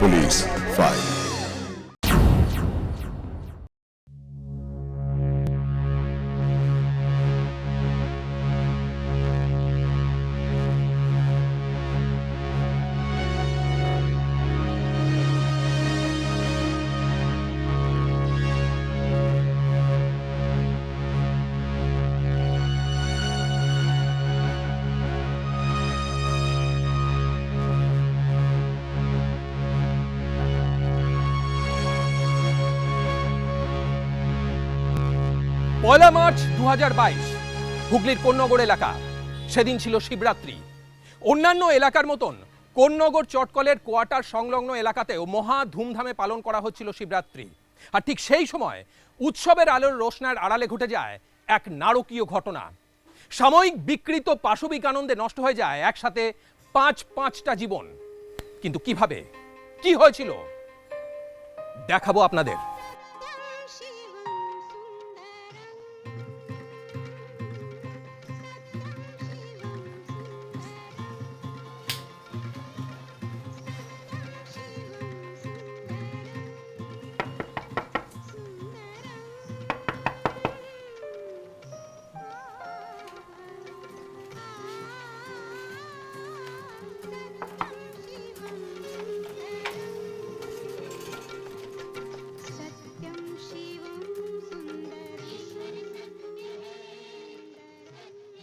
Police file. পয়লা March 2022 হুগলির কোন্নগর এলাকা। সেদিন ছিল শিবরাত্রি। অন্যান্য এলাকার মতন কোন্নগর চটকলের কোয়ার্টার সংলগ্ন এলাকাতেও মহা ধুমধামে পালন করা হচ্ছিল শিবরাত্রি। আর ঠিক সেই সময় উৎসবের আলোর রোশনার আড়ালে ঘটে যায় এক নারকীয় ঘটনা। সাময়িক বিকৃত পাশবিক আনন্দে নষ্ট হয়ে যায় একসাথে পাঁচটা জীবন। কিন্তু কিভাবে, কি হয়েছিল দেখাবো আপনাদের।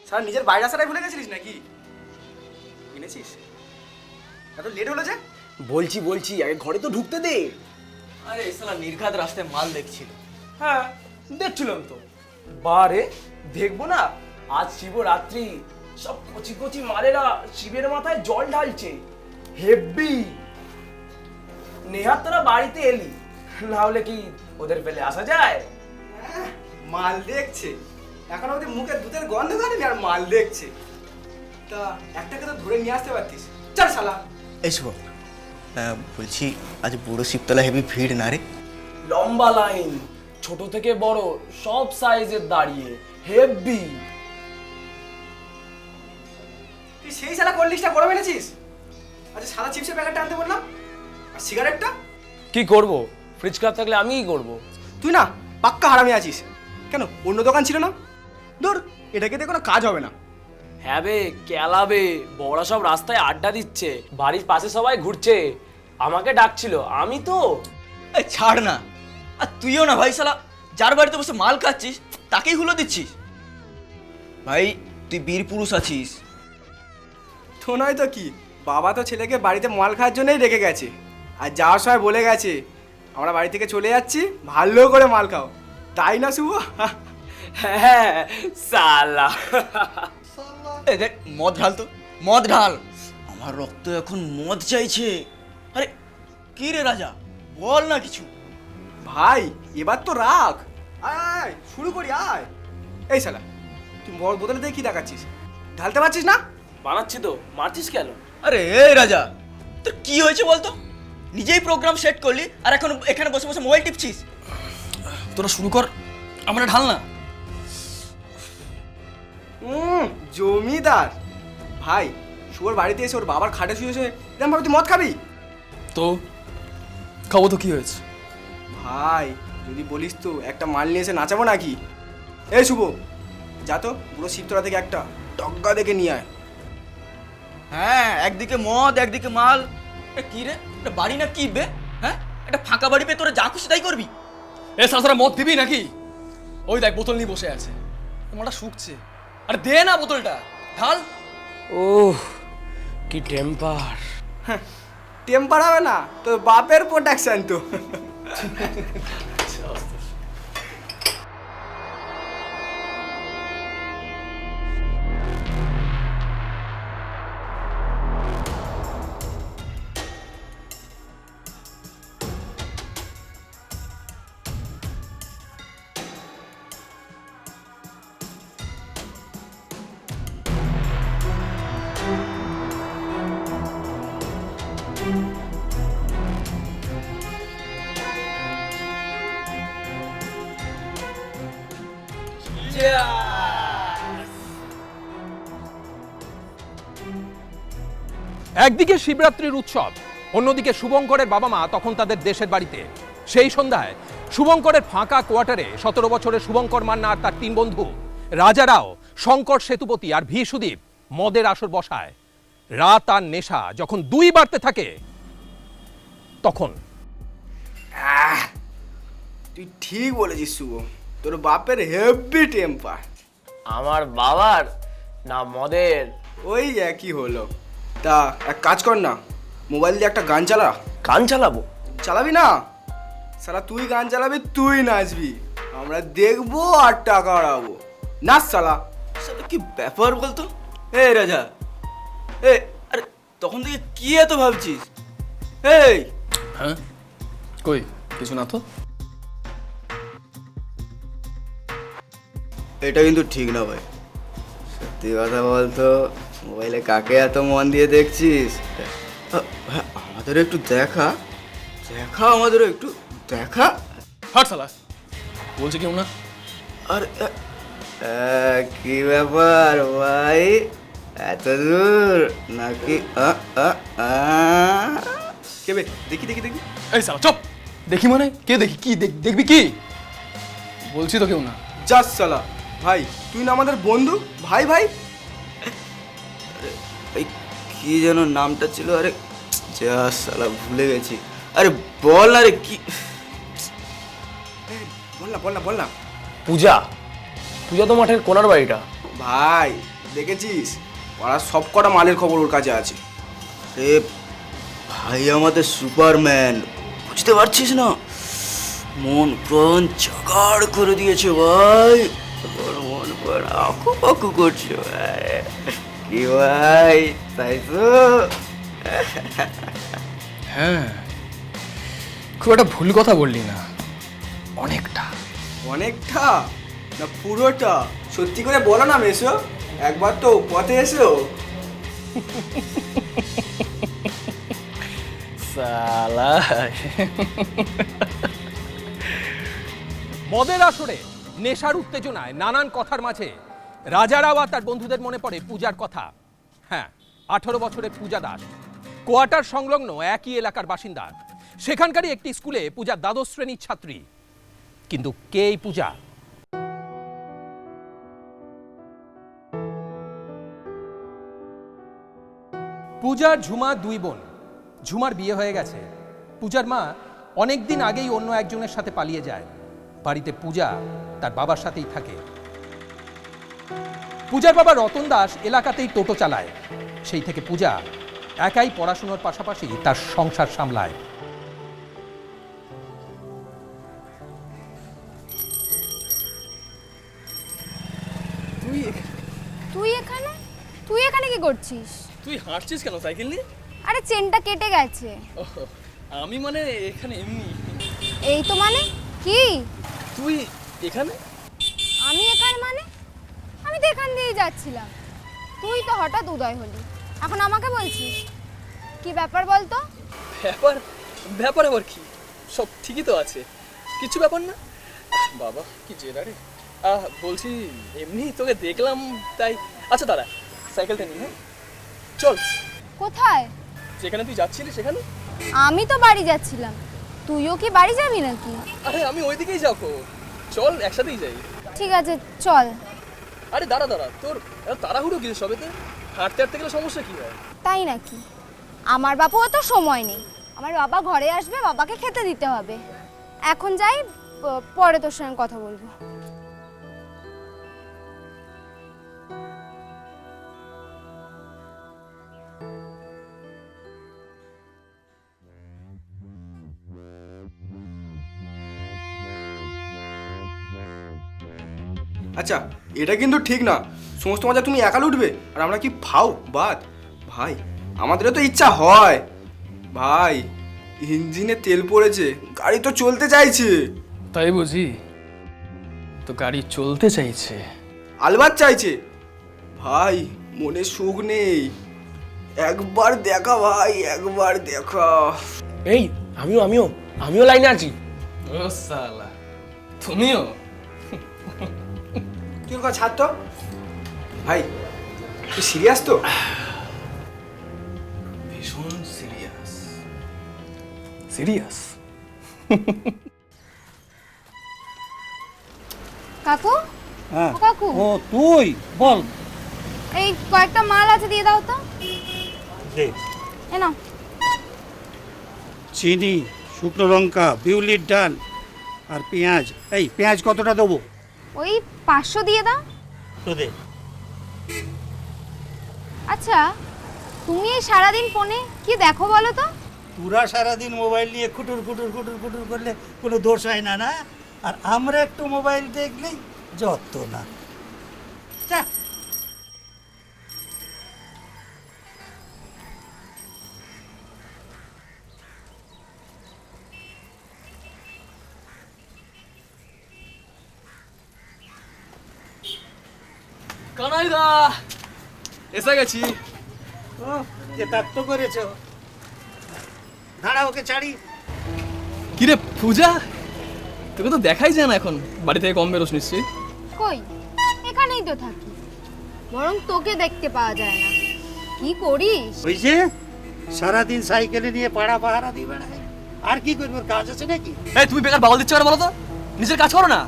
স্যার নিজের বাইরে আসাটাই ভুলে গেছিলিস নাকি? কিনেছিস? এত লেট হলো যে? বলছি আগে ঘরে তো ঢুকতে দে। আরে শালা নির্ঘাত রাস্তায় মাল দেখছিল। হ্যাঁ দেখছিলাম তো। বারে দেখবো না, আজ শিবরাত্রি, সব কচি কচি মালেরা শিবের মাথায় জল ঢালছে। হেব্বি। নেহাত তোরা বাড়িতে এলি, না হলে কি ওদের ফেলে আসা যায়? মাল দেখছে, এখন ওদের মুখে দুধের গন্ধ কাটেনি আর মাল দেখছে। তা একটাকে তো ধরে নিয়ে আসতে পারতিস। চল শালা। এসো, বলছি আজ বুড়ো শিবতলা হেভি ভিড় না রে? লম্বা লাইন, ছোট থেকে বড় সব সাইজের দাঁড়িয়ে, হেব্বি। তুই সেই শালা কোল্ড লিস্টটা করে মেনেছিস? আচ্ছা সাদা চিপসের প্যাকেটটা আনতে বললাম, আর সিগারেটটা? কি করব, ফ্রিজ খারাপ থাকলে আমি কি করব? তুই না পাক্কা হারামি আছিস। কেন অন্য দোকান ছিল না? ধর এটাকে দিয়ে কোনো কাজ হবে না। হ্যাঁ বে, কেলাবে, বড় সব রাস্তায় আড্ডা দিচ্ছে, বাড়ির পাশে সবাই ঘুরছে, আমাকে ডাকছিল, আমি তো এই ছাড় না, আর তুইও না ভাই, শালা যার বাড়িতে বসে মাল খাচ্ছিস তাকেই হুলো দিচ্ছিস। ভাই তুই বীর পুরুষ আছিস। তো নয় তো কি, বাবা তো ছেলেকে বাড়িতে মাল খাওয়ার জন্যই রেখে গেছে, আর যাওয়ার সময় বলে গেছে আমরা বাড়ি থেকে চলে যাচ্ছি, ভালো করে মাল খাও। তাই না শুভ? হ্যাঁ সালা। এই দেখ, মদ ঢাল তো, মদ ঢাল। আমার রক্ত এখন মদ চাইছে। আরে কি রে রাজা, বল না কিছু। ভাই এবার তো রাখ, আয় আয় শুরু করি আয়। এই শালা তুই বড় বোতলে দিয়ে কি দেখাচ্ছিস? ঢালতে পারছিস না? বানাচ্ছি তো, মারছিস কেন? আরে এই রাজা, তোর কি হয়েছে বলতো? নিজেই প্রোগ্রাম সেট করলি আর এখন এখানে বসে বসে মোবাইল টিপছিস। তোরা শুরু কর, আমরা ঢাল না। জমিদার ভাই, শুয়োর বাড়িতে এসে ওর বাবার খাটে শুয়ে শুয়ে এরকম ভাবে তুই মদ খাবি? তো খাবো তো, কি হয়েছে? ভাই যদি বলিস তো একটা মাল নিয়ে এসে নাচাবো নাকি? এই শুভ, যা তো পুরো শিবতলা থেকে একটা টগ্গা দেখে নিয়ে আয়। হ্যাঁ, একদিকে মদ একদিকে মাল। এ কি রে, এটা বাড়ি না কি বে? হ্যাঁ, একটা ফাঁকা বাড়ি পেয়ে তোরা যা খুশি তাই করবি? এ সারা মদ দিবি নাকি? ওই দেখ বোতল নিয়ে বসে আছে, মালটা শুকছে। আরে দে না বোতলটা, ঢাল। ওহ কি টেম্পার। টেম্পার হবে না তো বাপের প্রোটেকশন তো। একদিকে শিবরাত্রির উৎসব, অন্যদিকে শুভঙ্করের বাবা মা তখন তাদের দেশের বাড়িতে। সেই সন্ধ্যায় শুভঙ্করের ফাঁকা কোয়ার্টারে 17 বছরের শুভঙ্কর মান্না আর তার 3 বন্ধু রাজারাও, শঙ্কর সেতুপতি আর ভি সুদীপ মদের আসর বসায়। রাত আর নেশা যখন 2 বাড়তে থাকে তখন তুই ঠিক বলেছিস শুভ, তোর বাপের হেভি টেম্পার। আমার বাবার না মদের। ওই একই হলো। তা এক কাজ কর না, মোবাইল দিয়ে একটা গান চালা। গান চালাবো? চালাবি না? সালা তুই গান চালাবি, তুই নাচবি, আমরা দেখবো আর টাকা আড়াবো। নাচ সালা। সালা কি ব্যাপার বলতো? এ রাজা, এ আরে তখন থেকে কি এত ভাবছিস? এই হ্যাঁ, কই কিছু না তো। এটা কিন্তু ঠিক না ভাই, সত্যি কথা বলতো, মোবাইলে কাকে এত মন দিয়ে দেখছিস? আমাদেরও একটু দেখা দেখা, আমাদেরও একটু দেখা। হাট শালা, বলছে কেউ না। আর কি ব্যাপার ভাই, এত দূর নাকি? কেবে দেখি দেখি দেখি। এই শালা চুপ। দেখি মানে কে দেখি? কি দেখবি কি? বলছি তো কেউ না। যাস সালা। ভাই তুই না আমাদের বন্ধু, ভাই ভাই। এই কি যেন নামটা ছিল? আরে যা সালা ভুলে গেছি। আরে বল না রে, কি? বল না বল না বল না। পূজা, পূজা তো মাঠের কোনার বাড়িটা। ভাই দেখেছিস, পাড়ার সব কটা মালের খবর ওর কাছে আছে। রে ভাই আমাদের সুপারম্যান, বুঝতে পারছিস না? মন প্রাণ জাগাড় করে দিয়েছে ভাই, তোর মন প্রাণ আঁকু পাকু করছে ভাই। কি ভাই, তাই তো? হ্যাঁ, খুব একটা ভুল কথা বললি না, অনেকটা। অনেকটা না পুরোটা? সত্যি করে বলো না মেসো, একবার তো পথে এসো। সালা মদের আসরে নেশার উত্তেজনায় নানান কথার মাঝে রাজারাও আর তার বন্ধুদের মনে পড়ে পূজার কথা। হ্যাঁ, 18 বছরের পূজা দাস, কোয়ার্টার সংলগ্ন একই এলাকার বাসিন্দা। সেখানকারই একটি স্কুলে পূজা দ্বাদশ শ্রেণীর ছাত্রী। কিন্তু কে এই পূজা? পূজার ঝুমা 2 বোন। ঝুমার বিয়ে হয়ে গেছে। পূজার মা অনেকদিন আগেই অন্য একজনের সাথে পালিয়ে যায়। বাড়িতে পূজা তার বাবার সাথেই থাকে। পূজার বাবা রতন দাস এলাকাতেই টোটো চালায়। সেই থেকে পূজা একাই পড়াশোনার পাশাপাশি তার সংসার সামলায়। তুই এখানে? তুই এখানে কি করছিস? তুই হাঁটছিস কেন সাইকেল নিয়ে? আরে চেনটা কেটে গেছে। আমি মানে এখানে এমনি। এই তো মানে কি? তুই এখানে? আমি এখানে মানে? আমি তো এখান দিয়েই যাচ্ছিলাম, তুই তো হঠাৎ উদয় হলি, এখন আমাকে বলছিস? কি ব্যাপার বলতো? ব্যাপার ব্যাপার আবার কি? সব ঠিকই তো আছে, কিছু ব্যাপার না। বাবা কি জেরা রে। বলছি এমনি তোকে দেখলাম তাই। আচ্ছা দাঁড়া, সাইকেলটা নিয়ে চল। কোথায়? যেখানে তুই যাচ্ছিলি সেখানে। আমি তো বাড়ি যাচ্ছিলাম, তুইও কি বাড়ি যাবি নাকি? আরে আমি ওইদিকেই যাবো, চল একসাথেই যাই। ঠিক আছে চল। আরে দাঁড়া দাঁড়া, তোর এত তাড়াহুড়ো কিছু সবেতে? হাঁটতে হাঁটতে গেলে সমস্যা কি হয়? তাই নাকি? আমার বাপুও তো সময় নেই, আমার বাবা ঘরে আসবে, বাবাকে খেতে দিতে হবে। এখন যাই, পরে তোর সঙ্গে কথা বলবো। আচ্ছা এটা কিন্তু ঠিক না, সমস্ত মজা তুমি একা লুটবে আর আমরা কি ফাও বাদ? ভাই আমাদেরও তো ইচ্ছা হয়। ভাই ইঞ্জিনে তেল পড়েছে, গাড়ি তো চলতে চাইছে। তাই বুঝি? তো গাড়ি চলতে চাইছে? আলবাত চাইছে। ভাই মনে সুখ নেই, একবার দেখা ভাই, একবার দেখা। এই আমিও আমিও আমিও লাইনে আছি। ও সালা, তুমিও? কি কথা ছাড় তো ভাই, তুই সিরিয়াস তো? ভীষণ সিরিয়াস। সিরিয়াস? কাকু, হ্যাঁ ও কাকু, ও তুই বল। এই কয়েকটা মাল আছে দিয়ে দাও তো। দে এ নাও। চিনি, শুকনো লঙ্কা, বিউলির ডাল আর পেঁয়াজ। এই পেঁয়াজ কতটা দেবো? ওই 500 দিয়ে দাও। তো দে। আচ্ছা, তুমি এই সারাদিন ফোনে কি দেখো বলো তো? তোরা সারাদিন মোবাইল নিয়ে খুটুর খুটুর খুটুর খুটুর করলে কোনো দোষ হয় না, না? আর আমরা একটু মোবাইল দেখলেই যত না। যা। কানাই দা, এসে গেছি। ও যে তার তো করেছ। দাঁড়া, ওকে ছাড়ি। কিরে পূজা, তোকে তো দেখাই যায় না এখন, বাড়ি থেকে কম বেরোস নিশ্চয়ই। কই, এখানেই তো থাকি, বরং তোকে দেখতে পাওয়া যায় না। কি করিস? ওই যে সারাদিন সাইকেলে নিয়ে পাড়া পাহারা দিয়ে বেড়ায়। আর কি করবো, কাজ আছে নাকি? এই তুমি বেকার বাউল দিচ্ছ আর বলো তো, নিজের কাজ করো না।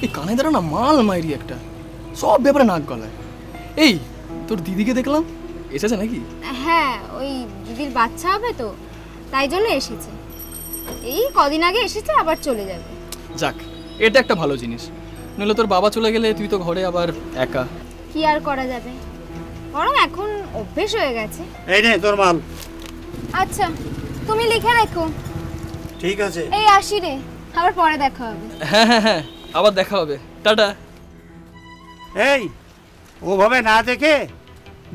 এই কানাই দাঁড়া না মাল মাইরি একটা, সব ব্যাপারে নাক গলায়। এই তোর দিদিকে দেখলাম, এসেছে নাকি? হ্যাঁ, ওই দিদির বাচ্চা হবে তো, তাই জন্য এসেছে। এই কদিন আগে এসেছে, আবার চলে যাবে। যাক, এটা একটা ভালো জিনিস। নইলে তোর বাবা চলে গেলে তুই তো ঘরে আবার একা। কি আর করা যাবে, বরং এখন অভ্যেস হয়ে গেছে। এই নে তোর মাল। আচ্ছা, তুমি লিখে রেখো। ঠিক আছে। এই আসি রে, আবার পরে দেখা হবে। হ্যাঁ হ্যাঁ হ্যাঁ, আবার দেখা হবে, টাটা। এই ওভাবে না দেখে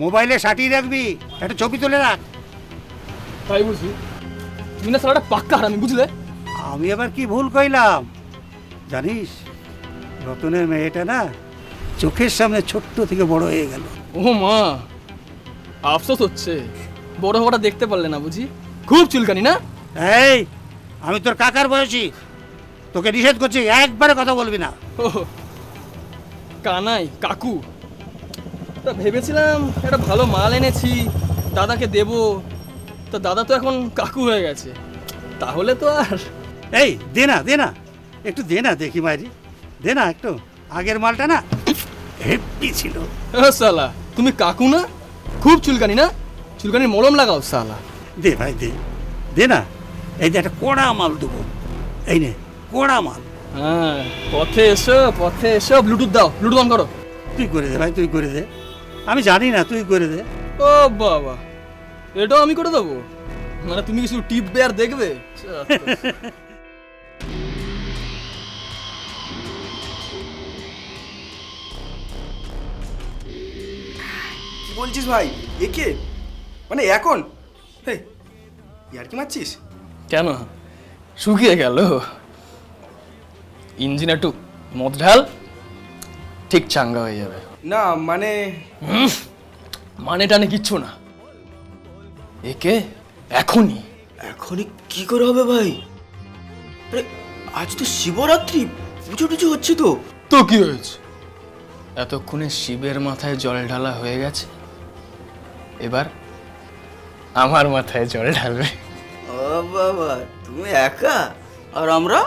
মোবাইলে সাটিয়ে রাখবি, একটা ছবি তুলে রাখ। তাই বুঝি? তুমি না সারাটা পাক্কা হারামি, বুঝলে? আমি আবার কি ভুল কইলাম জানিস? রতনের মেয়েটা না চোখের সামনে ছোট্ট থেকে বড় হয়ে গেল। ও মা, আফসোস হচ্ছে, বড় হওয়াটা দেখতে পারলে না বুঝি? খুব চুলকানি না? এই আমি তোর কাকার বয়সী, তোকে নিষেধ করছি, একবারে কথা বলবি না। ও কানাই কাকু, তা ভেবেছিলাম একটা ভালো মাল এনেছি দাদাকে দেব, তা দাদা তো এখন কাকু হয়ে গেছে, তাহলে তো আর। এই দে না, দে না, একটু দে না দেখি মাইরি, দে না একটু। আগের মালটা না হেভি ছিল। সালা, তুমি কাকু না? খুব চুলকানি না? চুলকানির মলম লাগাও সালা। দে ভাই দে, দে না। এই যে একটা কোড়া মাল দেবো, এই নে কোড়া মাল। হ্যাঁ, পথে এসো পথে এসো। ব্লুটুথ দাও, ব্লুটুথ অন করো। তুই করে দে ভাই, তুই করে দে। আমি জানি না, তুই করে দে। ও বাবা, এটাও আমি করে দেবো? মানে তুমি কিছু টিপবে আর দেখবে? কি বলছিস ভাই? একে মানে এখন? হে, ইয়ার কি মারছিস? কেন, শুকিয়ে গেল? ইঞ্জিন একটু মদ ঢাল, ঠিক চাঙ্গা হয়ে যাবে। না মানে মানে টানে কিচ্ছু না, একে এখনই। এখনই কি করে হবে ভাই? আরে আজ তো শিবরাত্রি, পুজো টুজো হচ্ছে তো। তো কি হয়েছে, এতক্ষণে শিবের মাথায় জল ঢালা হয়ে গেছে, এবার আমার মাথায় জল ঢালবে। ও বাবা, তুমি একা আর আমরা?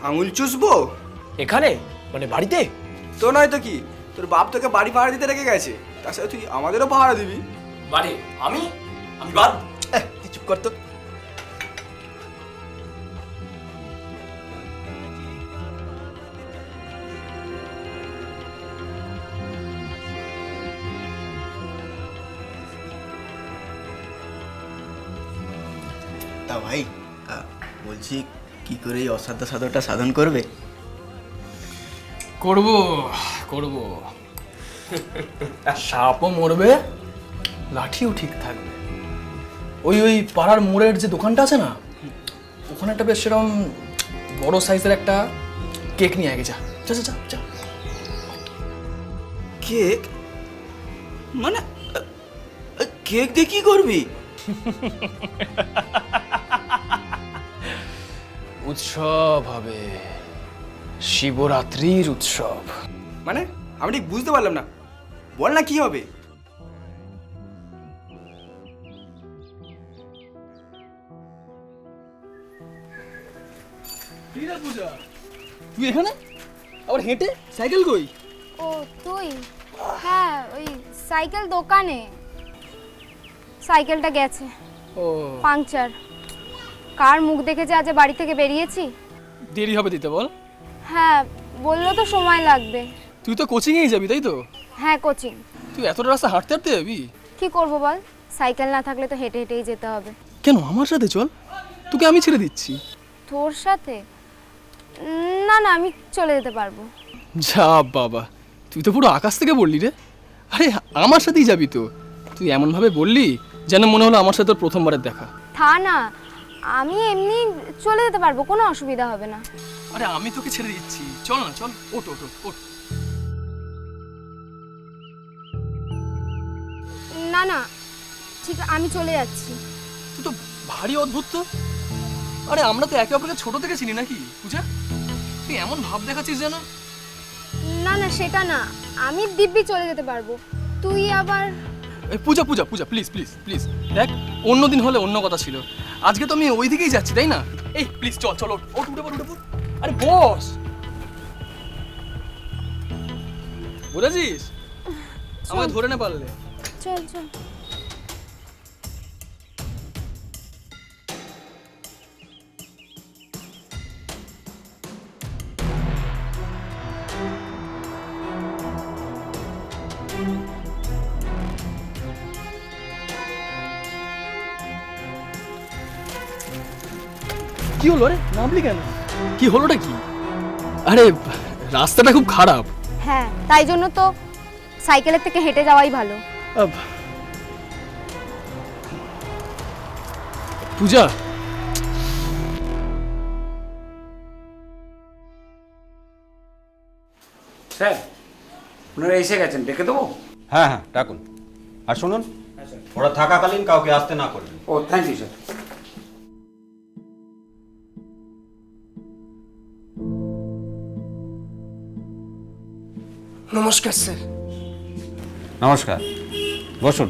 আঙুল চুষবো এখানে মানে বাড়িতে? তো নয় তো কি, তোর বাপ তোকে বাড়ি পাহারা দিতে রেখে গেছে, তার সাথে তুই আমাদেরও পাহারা দিবি। বাড়ি? আমি আমি বাদ? তুই চুপ কর তো। তা ভাই, বলছি কি করে এই অসাধ্য সাধনটা সাধন করবে? করব করব, সাপও মরবে, লাঠিও ঠিক থাকবে। ওই ওই পাড়ার মোড়ের যে দোকানটা আছে না, ওখানে একটা বেশ সেরকম বড় সাইজের একটা কেক নিয়ে আগে যা যা যা যা। কেক? মানে কেক দিয়ে কি করবি? উৎসব হবে, শিবরাত্রির উৎসব। মানে আমি ঠিক বুঝতে পারলাম না, বল না কি হবে? পূজা, তুই এখানে আবার হেঁটে? সাইকেল কই? ও তুই? হ্যাঁ, ওই সাইকেল দোকানে। সাইকেলটা গেছে, ও পাংচার। কার মুখ দেখে যে আজ বাড়ি থেকে বেরিয়েছি। দেরি হবে দিতে বল। হ্যাঁ, বললো তো সময় লাগবে। তুই তো কোচিংয়েই যাবি তাই তো? হ্যাঁ, কোচিং। তুই এতটা রাস্তা হাঁটতে হাঁটতে যাবি? কি করব বল, সাইকেল না থাকলে তো হেঁটে হেঁটেই যেতে হবে। কেন, আমার সাথে চল, তোকে আমি ছেড়ে দিচ্ছি। তোর সাথে? না না, আমি চলে যেতে পারবো। যা বাবা, তুই তো পুরো আকাশ থেকে বললি রে। আরে আমার সাথেই যাবি তো? তুই এমনভাবে বললি যেন মনে হলো আমার সাথে তোর প্রথমবারের দেখা। থা না, আমি এমনি চলে যেতে পারবো, কোনো অসুবিধা হবে না। আরে আমি তোকে ছেড়ে দিচ্ছি, চল না, চল, ওঠ ওঠ ওঠ। না না, ঠিক, আমি চলে যাচ্ছি। তুই তো ভারী অদ্ভুত তো। আরে আমরা তো একে অপরকে ছোট থেকে চিনি নাকি পূজা? তুই এমন ভাব দেখাচ্ছিস যেন। না না, সেটা না, আমি দিব্যি চলে যেতে পারবো। তুই আবার? এই পূজা পূজা পূজা, প্লিজ প্লিজ প্লিজ, দেখ অন্য দিন হলে অন্য কথা ছিল, আজকে তো আমি ওই দিকেই যাচ্ছি তাই না? এই প্লিজ চল চল, ওঠ ওঠ, উঠে পড় উঠে পড়। আরে বস, বুঝেছিস? আমায় ধরে না পারলে। চল চল। কি হলো রে, নামলি কেন? কি হলোটা কি? আরে রাস্তাটা খুব খারাপ। হ্যাঁ, তাই জন্য তো সাইকেলের থেকে হেঁটে যাওয়াই ভালো। পূজা, স্যার ওনারা এসে গেছেন, ডেকে দেবো? হ্যাঁ হ্যাঁ, ডাকুন। আর শুনুন, ওরা থাকাকালীন কাউকে আসতে না করবেন। ও থ্যাংক ইউ স্যার। নমস্কার স্যার। নমস্কার, বসুন।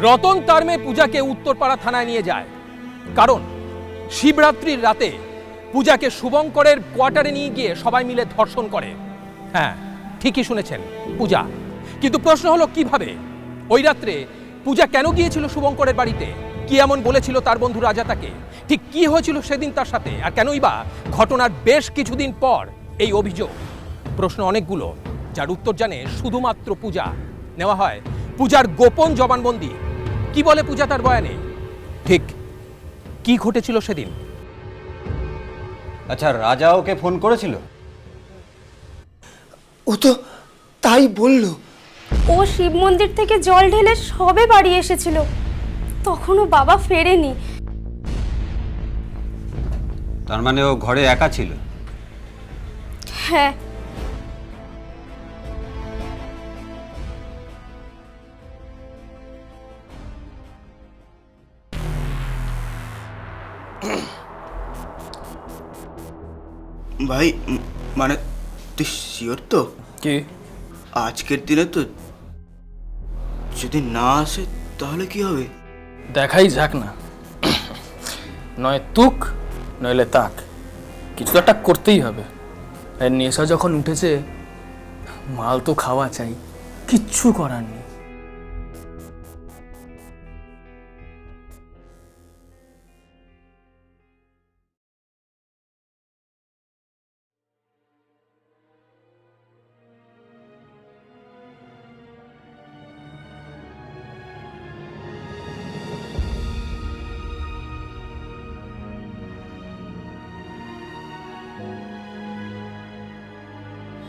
রতন তার মেয়ে পূজাকে উত্তরপাড়া থানায় নিয়ে যায়, কারণ শিবরাত্রির রাতে পূজাকে শুভঙ্করের কোয়ার্টারে নিয়ে গিয়ে সবাই মিলে ধর্ষণ করে। হ্যাঁ, ঠিকই শুনেছেন, পূজা। কিন্তু প্রশ্ন হলো কিভাবে? ওই রাত্রে পূজা কেন গিয়েছিল শুভঙ্করের বাড়িতে? কি এমন বলেছিল তার বন্ধু রাজা তাকে? ঠিক কি হয়েছিল সেদিন তার সাথে? আর কেনই বা ঘটনার বেশ কিছুদিন পর এই অভিযোগ? প্রশ্ন অনেকগুলো, যার উত্তর জানে শুধুমাত্র পূজা। নেওয়া হয় পূজার গোপন জবানবন্দি। কি বলে পূজা তার বয়ানে? ঠিক কি ঘটেছিল সেদিন? আচ্ছা, রাজা ওকে ফোন করেছিল? ও তো তাই বললো। ও শিব মন্দির থেকে জল ঢেলে সবে বাড়ি এসেছিল, তখনও বাবা ফেরেনি। তার মানে ও ঘরে একা ছিল? হ্যাঁ। ভাই, মানে তুই শিওর তো? কি? আজকের দিনে তো যদি না আসে তাহলে কি হবে? দেখাই যাক না, নয় তুক নইলে তাক, কিছু একটা করতেই হবে। এর নেশা যখন উঠেছে, মাল তো খাওয়া চাই, কিচ্ছু করার নেই।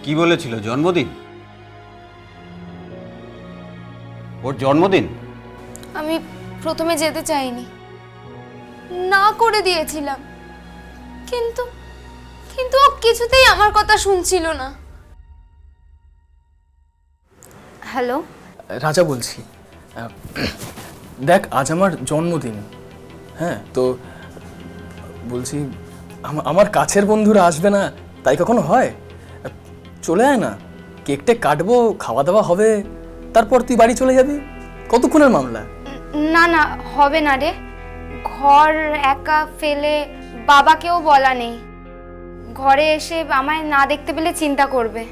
কি বলেছিল? জন্মদিন? ওর জন্মদিন? আমি প্রথমে যেতে চাইনি, না করে দিয়েছিলাম, কিন্তু কিন্তু ও কিছুতেই আমার কথা শুনছিল না। হ্যালো, রাজা বলছি, দেখ আজ আমার জন্মদিন। হ্যাঁ, তো বলছি আমার কাছের বন্ধুরা আসবে না, তাই কখনো হয়? চলে আয় না, কেকটা কাটবো, খাওয়া দাওয়া হবে, তারপর তুই বাড়ি চলে যাবি। কতক্ষণের মামলা? না না, হবে না রে। ঘর একা ফেলে বাবাকেও বলা নেই। ঘরে এসে আমায় না দেখতে পেলে চিন্তা করবে।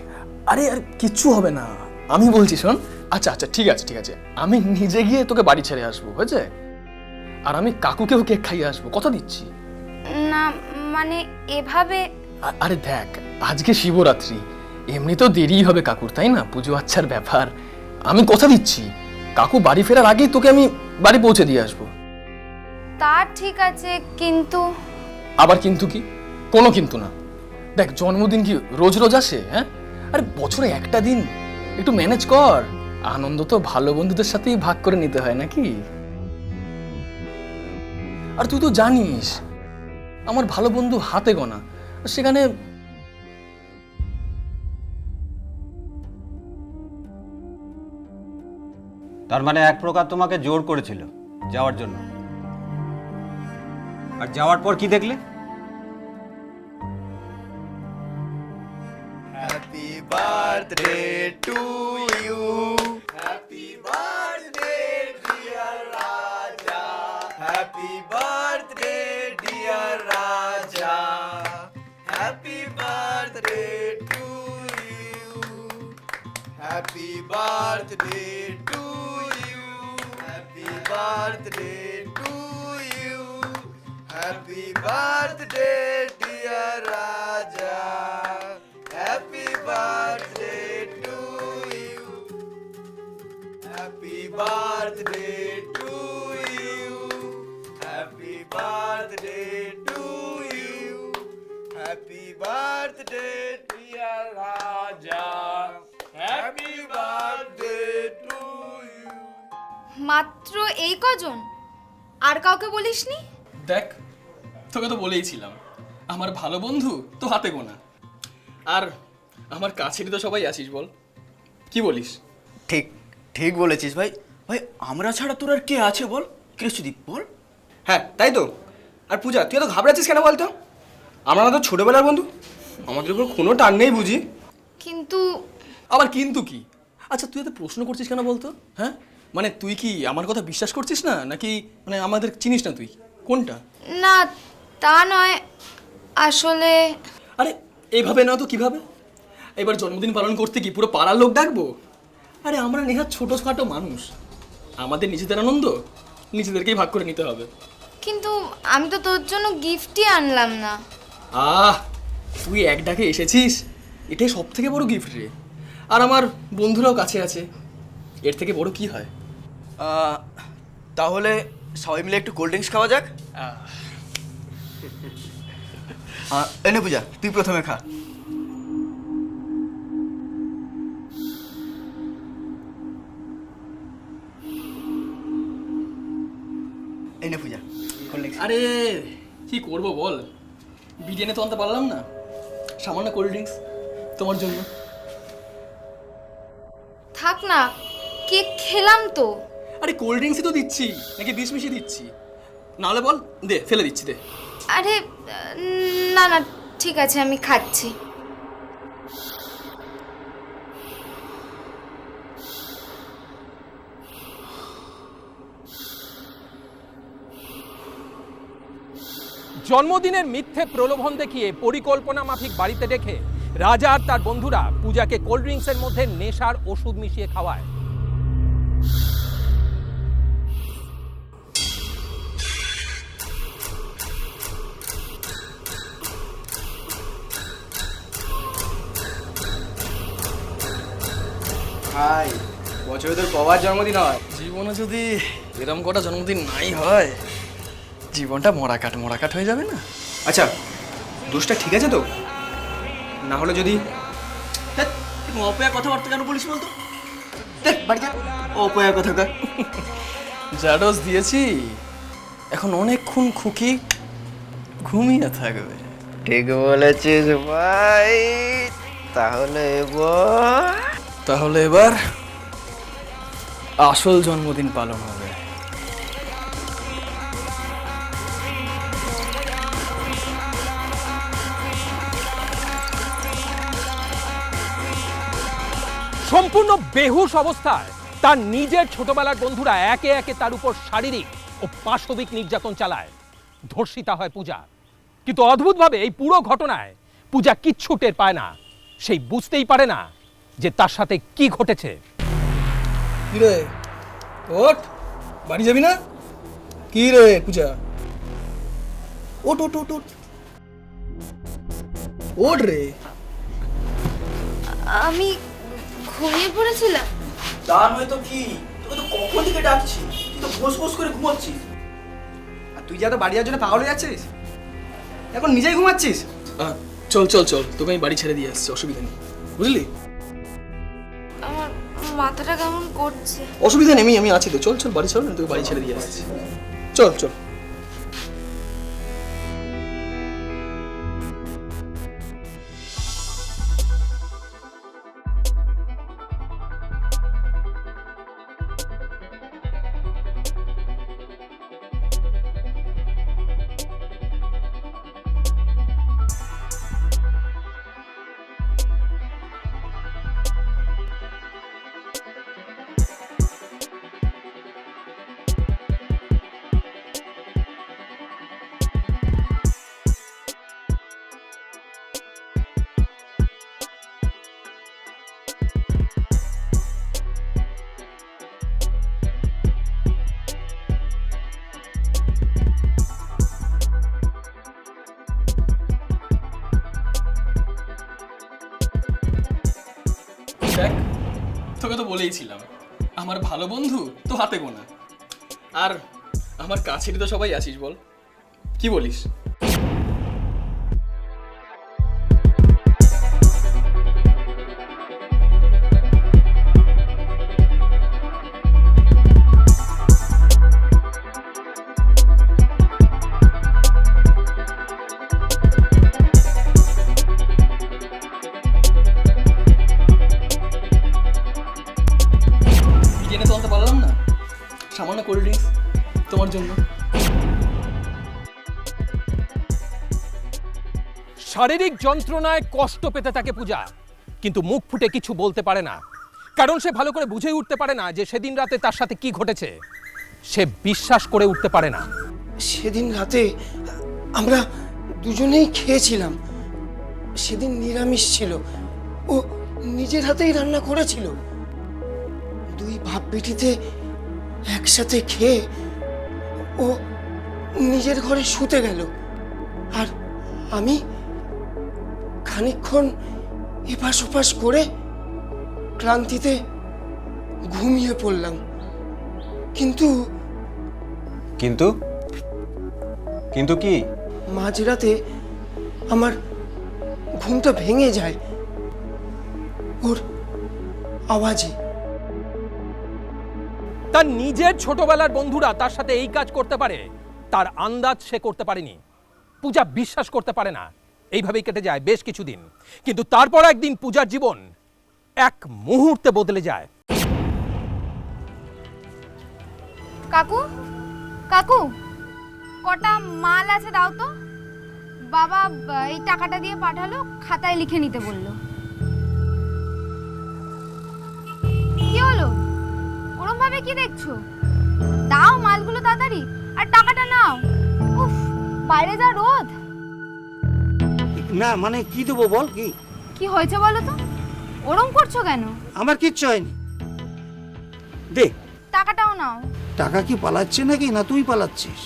আরে আর কিচ্ছু হবে না, আমি বলছি শোন। আচ্ছা আচ্ছা ঠিক আছে ঠিক আছে, আমি নিজে গিয়ে তোকে বাড়ি ছেড়ে আসবো, হয়েছে? আর আমি কাকুকেও কেক খাইয়ে আসবো, কথা দিচ্ছি। না মানে এভাবে। আরে দেখ, আজকে শিবরাত্রি, এমনি তো দেরি হবে কাকুর, তাই না? পুজো আচ্ছার ব্যাপার। আমি কথা দিচ্ছি, কাকু বাড়ি ফেরার আগেই তোকে আমি বাড়ি পৌঁছে দিয়ে আসবো। তা ঠিক আছে, কিন্তু আবার কিন্তু কি? কোনো কিন্তু না। দেখ, জন্মদিন কি রোজ রোজ আসে? হ্যাঁ, আরে বছরে একটা দিন, একটু ম্যানেজ কর। আনন্দ তো ভালো বন্ধুদের সাথেই ভাগ করে নিতে হয় নাকি? আর তুই তো জানিস আমার ভালো বন্ধু হাতে গোনা, সেখানে তার মানে এক প্রকার তোমাকে জোর করেছিল যাওয়ার জন্য, আর যাওয়ার পর কি দেখলে? Happy birthday to you, happy birthday dear Raja, happy birthday dear Raja, happy birthday to you, happy birthday to you, happy birthday to you, happy birthday dear Raja, happy birthday to you, happy birthday to you, happy birthday to you, happy birthday dear Raja, happy birthday to you. মাত্র এই কজন? আর কাউকে বলিসনি? দেখ, তোকে তো বলেইছিলাম আমার ভালো বন্ধু তো হাতে গোনা, আর আমার কাছেরই তো সবাই আছিস। বল, কি বলিস? ঠিক ঠিক বলেছিস ভাই। ভাই আমরা ছাড়া তোর আর কে আছে বল? কৃষ্ণদীপ বল। হ্যাঁ তাই তো। আর পূজা, তুই এত ঘাবড়াচ্ছিস কেন বলতো? আমরা না তো ছোটবেলার বন্ধু, আমাদের উপর কোনো টান নেই বুঝি। কিন্তু আবার কিন্তু কি? আচ্ছা তুই এত প্রশ্ন করছিস কেন বলতো? হ্যাঁ, মানে তুই কি আমার কথা বিশ্বাস করছিস না, নাকি মানে আমাদের চিনিস না তুই? কোনটা? না তা নয়, আসলে আরে এইভাবে না তো কিভাবে? এবার জন্মদিন পালন করতে কি পুরো পাড়ার লোক ডাকবো? আরে আমরা নেহাত ছোটোখাটো মানুষ, আমাদের নিজেদের আনন্দ নিজেদেরকেই ভাগ করে নিতে হবে। কিন্তু আমি তো তোর জন্য গিফটই আনলাম না। তুই এক ডাকে এসেছিস, এটাই সব থেকে বড় গিফট রে। আর আমার বন্ধুরাও কাছে আছে, এর থেকে বড় কি হয়? তাহলে সবাই মিলে একটু কোল্ড ড্রিঙ্কস খাওয়া যাক। এনে পূজা, তুই প্রথমে খা। এনে পূজা কোল্ড ড্রিঙ্কস। আরে কি করবো বল, বিরিয়ানি তো আনতে পারলাম না, সামান্য কোল্ড ড্রিঙ্কস তোমার জন্য। থাক না, কেক খেলাম তো। আরে কোল্ড ড্রিঙ্কসই তো দিচ্ছি, নাকি বিষ মিশিয়ে দিচ্ছি? নাহলে বল, দে ফেলে দিচ্ছি, দে। আরে না না, ঠিক আছে আমি খাচ্ছি। জন্মদিনের মিথ্যে প্রলোভন দেখিয়ে পরিকল্পনা মাফিক বাড়িতে ডেকে রাজা আর তার বন্ধুরা পূজাকে কোল্ড ড্রিঙ্কসের মধ্যে নেশার ওষুধ মিশিয়ে খাওয়ায়। ভাই, বছরে তোর কবার জন্মদিন হয়? জীবনে যদি এরম কটা জন্মদিন নাই হয়, জীবনটা মরাকাট হয়ে যাবে না? আচ্ছা, দোষটা ঠিক আছে তো? না হলে যদি অপয়া কথাবার্তা কেন বলিস বলতো? দেখ বাড়ি যা, অপয়া কথা কয়। যা ডোজ দিয়েছি, এখন অনেকক্ষণ খুকি ঘুমিয়ে থাকবে। ঠিক বলেছিস ভাই। তাহলে এবার আসল জন্মদিন পালন হবে। সম্পূর্ণ বেহুশ অবস্থায় তার নিজের ছোটবেলার বন্ধুরা একে একে তার উপর শারীরিক ও পাশবিক নির্যাতন চালায়। ধর্ষিতা হয় পূজা। কিন্তু অদ্ভুতভাবে এই পুরো ঘটনায় পূজা কিচ্ছু টের পায় না। সেই বুঝতেই পারে না যে তার সাথে কি ঘটেছে। কি রে ওঠ, বাড়ি যাবি না? কি রে পূজা, ওঠ ওঠ ওঠ ওঠ, ওঠ রে। আমি ঘুমিয়ে পড়েছিলাম। তা নয় তো কি, তোকে তো কখন থেকে ডাকছি, তুই তো ঘোষ ঘোষ করে ঘুমাচ্ছিস। আর তুই যা তো বাড়ি যাওয়ার জন্য পাগল হয়ে যাচ্ছিস, এখন নিজেই ঘুমাচ্ছিস। চল চল চল, তোকে আমি বাড়ি ছেড়ে দিয়ে আসছি, অসুবিধা নেই, বুঝলি? আমার মাথাটা কেমন করছে। অসুবিধা নেই, আমি আছি তো। চল চল, বাড়ি চল, তোকে বাড়ি ছেড়ে দিয়ে আসছি। চল চল। দেখ, তোকে তো বলেইছিলাম আমার ভালো বন্ধু তো হাতে গোনা, আর আমার কাছেরই তো সবাই আছিস, বল কি বলিস? জেনে তো আনতে পারলাম না, সামান্য কোল্ড ড্রিঙ্কস তোমার জন্য। শারীরিক যন্ত্রণায় কষ্ট পেতে থাকে পূজা, কিন্তু মুখ ফুটে কিছু বলতে পারে না, কারণ সে ভালো করে বুঝে উঠতে পারে না যে সেদিন রাতে তার সাথে কি ঘটেছে। সে বিশ্বাস করে উঠতে পারে না। সেদিন রাতে আমরা দুজনেই খেয়েছিলাম। সেদিন নিরামিষ ছিল, ও নিজের হাতেই রান্না করেছিল। দুই বাপ বেটিতে একসাথে খেয়ে ও নিজের ঘরে শুতে গেল, আর আমি খানিকক্ষণ এপাশ ওপাশ করে ক্লান্তিতে ঘুমিয়ে পড়লাম। কিন্তু কিন্তু কিন্তু কি? মাঝরাতে আমার ঘুমটা ভেঙে যায় ওর আওয়াজে। তার নিজের ছোটবেলার বন্ধুরা তার সাথে এই কাজ করতে পারে, তার আন্দাজ সে করতে পারেনি। পূজা বিশ্বাস করতে পারে না। এইভাবেই কেটে যায় বেশ কিছুদিন, কিন্তু তারপর একদিন পূজার জীবন এক মুহূর্তে বদলে যায়। কাকু, কাকু, কটা মাল আছে দাও তো। বাবা এই টাকাটা দিয়ে পাঠালো, খাতায় লিখে নিতে বললো। কি হলো, ওরম ভাবে কি দেখছো? দাও মালগুলো তাড়াতাড়ি, আর টাকাটা নাও। উফ, বাইরে যা রোদ। না মানে কি দেবো বল? কি কি হয়েছে বলো তো, ওরম করছো কেন? আমার কিচ্ছু হয়নি, দে টাকাটাও নাও। টাকা কি পালাচ্ছে নাকি, না তুই পালাচ্ছিস?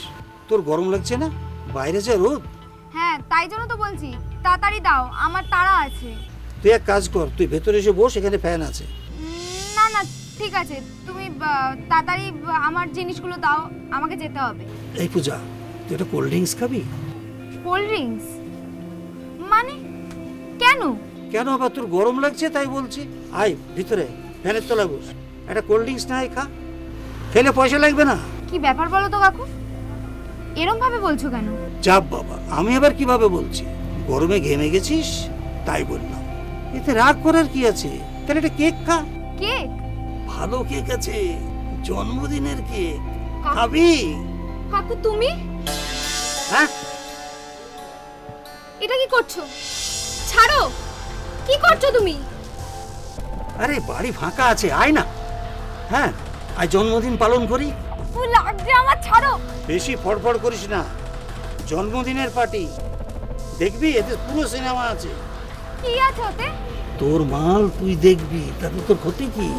তোর গরম লাগছে না? বাইরে যে রোদ। হ্যাঁ, তাই জন্য তো বলছি তাড়াতাড়ি দাও, আমার তাড়া আছে। তুই এক কাজ কর, তুই ভেতরে এসে বস, এখানে ফ্যান আছে। না না, ঠিক আছে, তুমি তাড়াতাড়ি আমার জিনিসগুলো দাও, আমাকে যেতে হবে। এই পূজা, তুই একটা কোল্ড ড্রিঙ্কস খাবি? কোল্ড ড্রিঙ্কস মানে? কেন? কেন আবার? তোর গরম লাগছে তাই বলছি। আয় ভিতরে, ফ্যানের তলায় বস, একটা কোল্ড ড্রিঙ্কস না খা, খেলে পয়সা লাগবে না। কি ব্যাপার বলো তো কাকু, এরম ভাবে বলছো কেন? চাপ বাবা, আমি আবার কিভাবে বলছি? গরমে ঘেমে গেছিস তাই বললাম। এতে রাগ করার কি আছে? তাহলে একটা কেক খা। কেক? ভালো কেক আছে, জন্মদিনের কেক। খাবি? কাকু তুমি? হ্যাঁ, এটা কি করছো? ছাড়ো, কি করছো তুমি? আরে বাড়ি ফাঁকা আছে, আয় না। হ্যাঁ, আজ জন্মদিন পালন করি। লাগছে আমার, ছাড়ো। বেশি ফড়ফড় করিস না, জন্মদিনের পার্টি দেখবি, এতে পুরো সিনেমা আছে। কি আছে ওতে? তোর মাল তুই দেখবি, তাতে তোর ক্ষতি কি?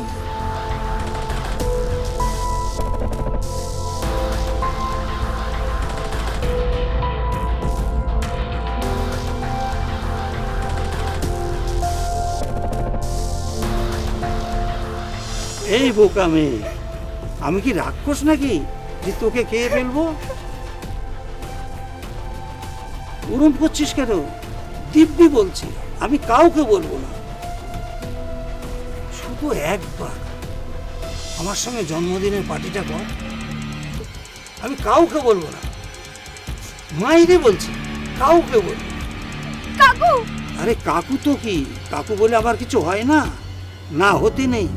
এই বোকা মেয়ে, আমি কি রাক্ষস নাকি যে তোকে খেয়ে ফেলবো? ওরম করছিস কেন? দিব্যি বলছি, আমি কাউকে বলবো না। শুধু একবার আমার সঙ্গে জন্মদিনের পার্টিটা কর, আমি কাউকে বলবো না। মাইরে বলছি, কাউকে বলবো। কাকু! আরে কাকু তো কি, কাকু বলে আমার কিছু হয় না, না হতে নেই।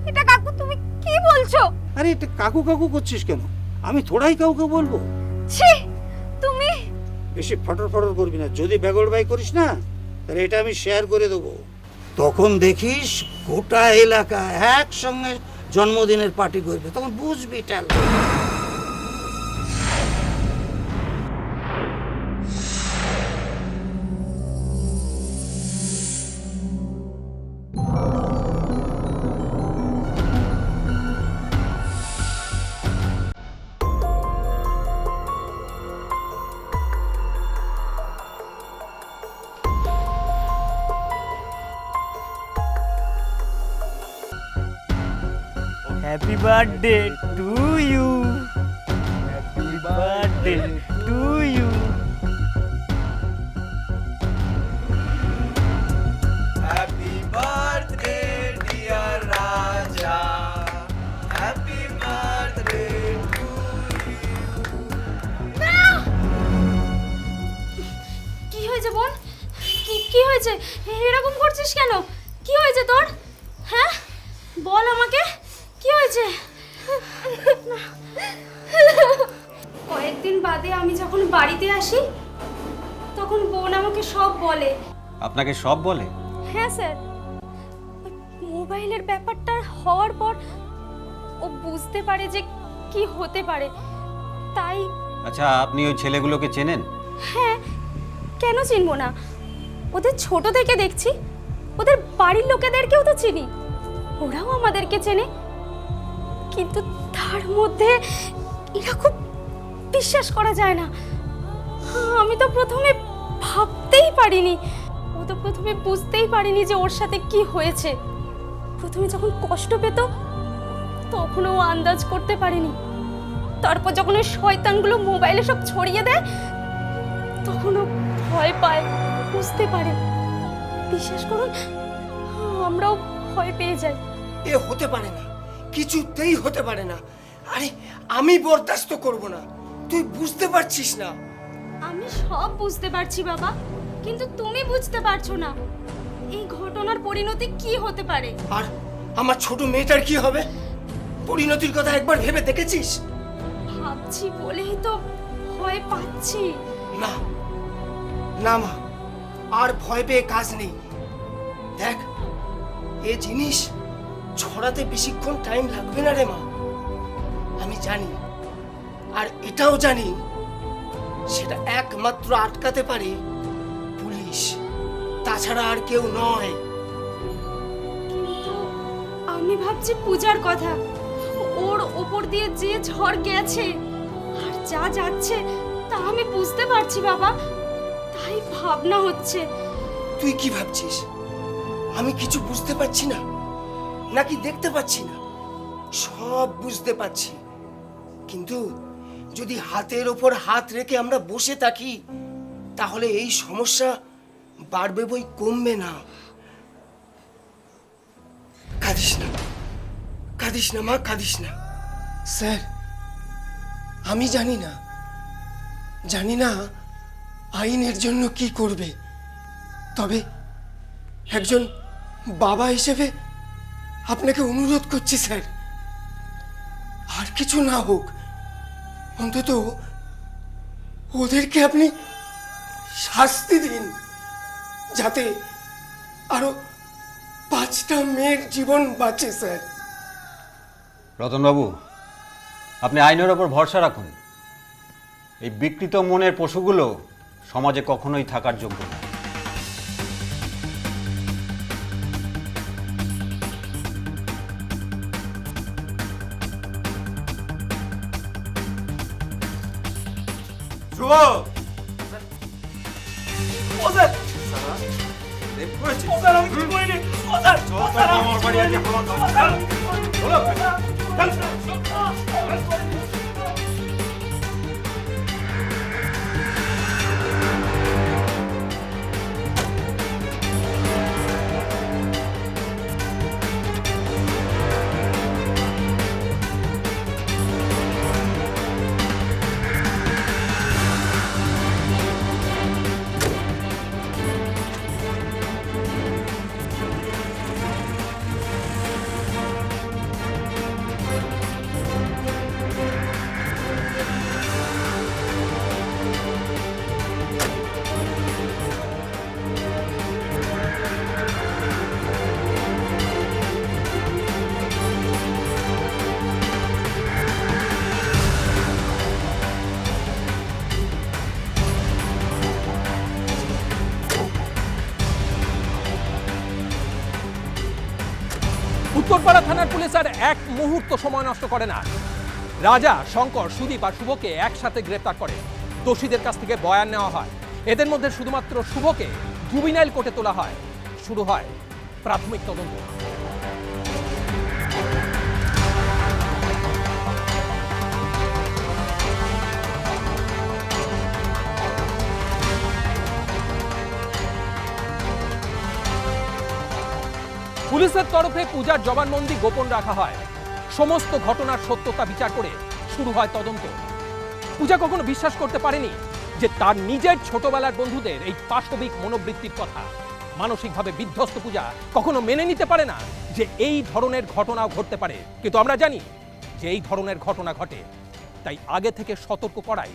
এটা কাকু, তুমি কি বলছো? আরে এটা কাকু কাকু করছিস কেন? আমি থোড়াই কাউকে বলবো। ছি, তুমি বেশি ফটর ফটর করবি না, যদি বেগড় বাই করিস না তাহলে এটা আমি শেয়ার করে দেবো। তখন দেখিস গোটা এলাকা একসঙ্গে জন্মদিনের পার্টি করবে, তখন বুঝবি টাল। Happy birthday to you. Happy birthday to you. Happy birthday, dear Raja. Happy birthday to কি হয়েছে বোন? কি হয়েছে? এরকম করছিস কেন? কি হয়েছে তোর? হ্যাঁ, বল আমাকে, কি হয়েছে? কয়েকদিন বাদে আমি যখন বাড়িতে আসি তখন বোন আমাকে সব বলে। আপনাকে সব বলে? হ্যাঁ স্যার, মোবাইলের ব্যাপারটা হওয়ার পর ও বুঝতে পারে যে কি হতে পারে, তাই। আচ্ছা, আপনি ওই ছেলেগুলোকে চেনেন? হ্যাঁ, কেন চিনবো না? ওদের ছোট থেকে দেখছি, ওদের বাড়ির লোকেদেরকেও তো চিনি, ওরাও আমাদেরকে চেনে। কিন্তু তার মধ্যে এরা খুব বিশ্বাস করা যায় না। আমি তো প্রথমে ভাবতেই পারিনি, ও তো প্রথমে বুঝতেই পারিনি যে ওর সাথে কি হয়েছে। প্রথমে যখন কষ্ট পেত তখন ও আন্দাজ করতে পারেনি, তারপর যখন ওই শয়তানগুলো মোবাইলে সব ছড়িয়ে দেয় তখন ও ভয় পায়, বুঝতে পারে। বিশ্বাস করুন, আমরাও ভয় পেয়ে যাই। এ হতে পারে না, কিছুতেই হতে পারে না। আরে আমি বরদাস্ত করব না, তুই বুঝতে পারছিস না। আমি সব বুঝতে পারছি বাবা, কিন্তু তুমি বুঝতে পারছো না এই ঘটনার পরিণতি কি হতে পারে। আর আমার ছোট মেয়েটার কি হবে? পরিণতির কথা একবার ভেবে দেখেছিস? ভাবছি বলেই তো ভয় পাচ্ছি। না না মা, আর ভয় পেয়ে কাজ নেই। দেখ, এ জিনিস ছড়াতে বেশিক্ষণ টাইম লাগবে না রে মা। আমি জানি, আর এটাও জানি, সেটা একমাত্র আটকাতে পারে পুলিশ, তাছাড়া আর কেউ নয়। কিন্তু আমি ভাবছি পূজার কথা, ওর ওপর দিয়ে যে ঝড় গেছে আর যা যাচ্ছে তা আমি বুঝতে পারছি বাবা, তাই ভাবনা হচ্ছে। তুই কি ভাবছিস? আমি কিছু বুঝতে পারছি না নাকি দেখতে পাচ্ছি না? সব বুঝতে পারছি, কিন্তু যদি হাতের ওপর হাত রেখে আমরা বসে থাকি তাহলে এই সমস্যা বাড়বে বই, কমবে না। কাঁদিস না, কাঁদিস না মা, কাঁদিস না। স্যার, আমি জানি না আইনের জন্য কি করবে, তবে একজন বাবা হিসেবে আপনাকে অনুরোধ করছি স্যার, আর কিছু না হোক, অন্তত ওদেরকে আপনি শাস্তি দিন, যাতে আরো 5টা মেয়ের জীবন বাঁচে স্যার। রতনবাবু, আপনি আইনের ওপর ভরসা রাখুন। এই বিকৃত মনের পশুগুলো সমাজে কখনোই থাকার যোগ্য না। ধ্রুব! ও স্যার রেপ করেছিস? ও স্যার আমি কি করিনি ও স্যার ও স্যার আমি আমার বাড়ি আজকে হামলা কর। উত্তরপাড়া থানার পুলিশ আর এক মুহূর্ত সময় নষ্ট করে না। রাজা, শঙ্কর, সুদীপ আর শুভকে একসাথে গ্রেপ্তার করে। দোষীদের কাছ থেকে বয়ান নেওয়া হয়। এদের মধ্যে শুধুমাত্র শুভকে জুবিনাইল কোর্টে তোলা হয়। শুরু হয় প্রাথমিক তদন্ত। পুলিশের তরফে পূজার জবানবন্দি গোপন রাখা হয়। সমস্ত ঘটনার সত্যতা বিচার করে শুরু হয় তদন্ত। পূজা কখনো বিশ্বাস করতে পারেনি যে তার নিজের ছোটবেলার বন্ধুদের এই পাশবিক মনোবৃত্তির কথা। মানসিকভাবে বিধ্বস্ত পূজা কখনো মেনে নিতে পারে না যে এই ধরনের ঘটনাও ঘটতে পারে। কিন্তু আমরা জানি যে এই ধরনের ঘটনা ঘটে, তাই আগে থেকে সতর্ক করাই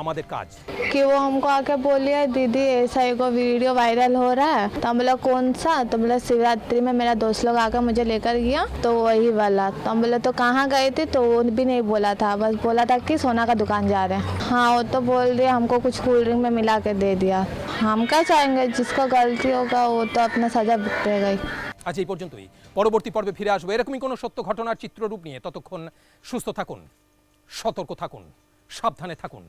আমাদের কাজ। कि वो हमको आके बोलिए दीदी ऐसा एक वीडियो वायरल हो रहा है, तो हम बोला कौन सा? तो बोला शिवरात्रि में मेरा दोस्त लोग आकर मुझे लेकर गया, तो वही वाला। तो हम बोले तो कहाँ गए थे? तो वो भी नहीं बोला था, बस बोला था कि सोना का दुकान जा रहे हैं। हाँ, वो तो बोल रही हमको कुछ कोल्ड ड्रिंक में मिला के दे दिया। हम क्या चाहेंगे, जिसका गलती होगा वो तो अपना सजा भुगतेगा ही। আজ এই পর্যন্তই। পরবর্তী পর্বে ফিরে আসবো এরকমই কোনো সত্য ঘটনার চিত্ররূপ নিয়ে। ততক্ষণ সুস্থ থাকুন, সতর্ক থাকুন, সাবধানে থাকুন।